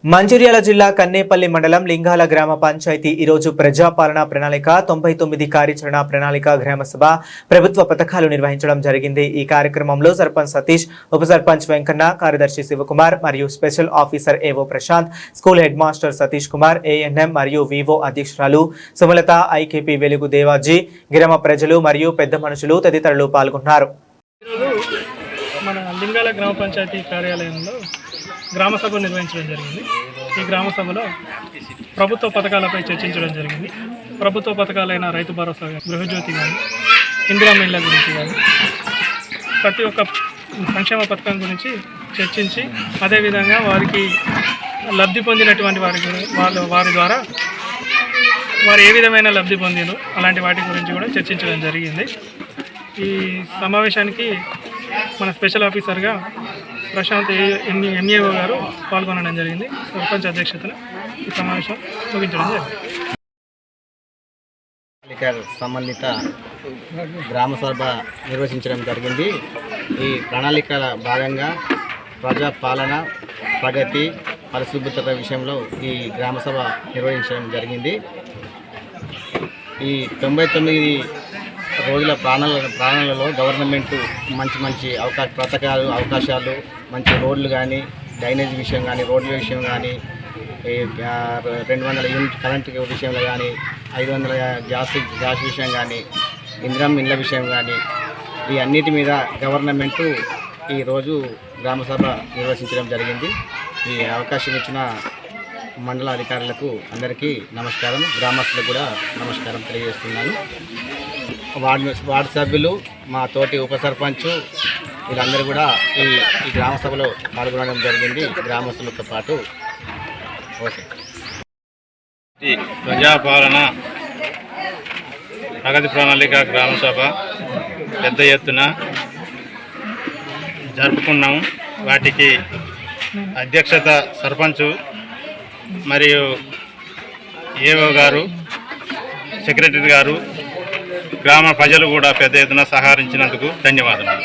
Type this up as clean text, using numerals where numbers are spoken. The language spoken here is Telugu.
మంచిర్యాల జిల్లా కన్నేపల్లి మండలం లింగాల గ్రామ పంచాయతీ ఈరోజు ప్రజాపాలన ప్రణాళిక 99 కార్యాచరణ ప్రణాళిక గ్రామ సభ ప్రభుత్వ పథకాలు నిర్వహించడం జరిగింది। ఈ కార్యక్రమంలో సర్పంచ్ సతీష్, ఉప సర్పంచ్ వెంకన్న, కార్యదర్శి శివకుమార్ మరియు special officer AO Prashanth, school head master Satish Kumar, ANM మరియు వివో అధ్యక్షురాలు సుమలత, ఐకేపీ వెలుగు దేవాజీ, గ్రామ ప్రజలు మరియు పెద్ద మనుషులు తదితరులు పాల్గొన్నారు। మన లింగాల గ్రామ పంచాయతీ కార్యాలయంలో గ్రామ సభ నిర్వహించడం జరిగింది। ఈ గ్రామ సభలో ప్రభుత్వ పథకాలపై చర్చించడం జరిగింది। ప్రభుత్వ పథకాలైన రైతు భరోసా, గృహజ్యోతి కానీ, ఇందిరా ఇళ్ల గురించి కానీ, ప్రతి ఒక్క సంక్షేమ పథకం గురించి చర్చించి అదేవిధంగా వారికి లబ్ధి పొందినటువంటి వారి ద్వారా వారు ఏ విధమైన లబ్ధి పొందిను అలాంటి వాటి గురించి కూడా చర్చించడం జరిగింది। ఈ సమావేశానికి మన స్పెషల్ ఆఫీసర్గా ప్రశాంత్ ఎంఏఓ గారు పాల్గొనడం జరిగింది। సర్పంచ్ అధ్యక్షతన ఈ సమావేశం ముగించడం జరిగింది। సంబంధిత గ్రామ సభ నిర్వహించడం జరిగింది। ఈ ప్రణాళికల భాగంగా ప్రజా పాలన, ప్రగతి, పరిశుభ్రత విషయంలో ఈ గ్రామ సభ నిర్వహించడం జరిగింది। ఈ 99 రోజుల ప్రాణాలలో గవర్నమెంట్ మంచి పథకాలు, అవకాశాలు, మంచి రోడ్లు కానీ, డ్రైనేజ్ విషయం కానీ, రోడ్ల విషయం కానీ, 200 యూనిట్ కరెంటు విషయంలో కానీ, 500 గ్యాస్ విషయం కానీ, ఇందిరా ఇళ్ల విషయం కానీ, ఈ అన్నిటి మీద గవర్నమెంటు ఈరోజు గ్రామ సభ నిర్వహించడం జరిగింది। ఈ అవకాశం ఇచ్చిన మండల అధికారులకు అందరికీ నమస్కారం, గ్రామస్తులకు కూడా నమస్కారం తెలియజేస్తున్నాను। వార్డు సభ్యులు, మా తోటి ఉప సర్పంచ్ వీళ్ళందరూ కూడా ఈ గ్రామ సభలో పాల్గొనడం జరిగింది, గ్రామస్తులతో పాటు। ఓకే, ఈ ప్రజాపాలన ప్రగతి ప్రణాళిక గ్రామ సభ పెద్ద ఎత్తున జరుపుకున్నాము। వాటికి అధ్యక్షత సర్పంచ్ మరియు ఏఓ గారు, సెక్రటరీ గారు, గ్రామ ప్రజలు కూడా పెద్ద ఎత్తున సహకరించినందుకు ధన్యవాదాలు।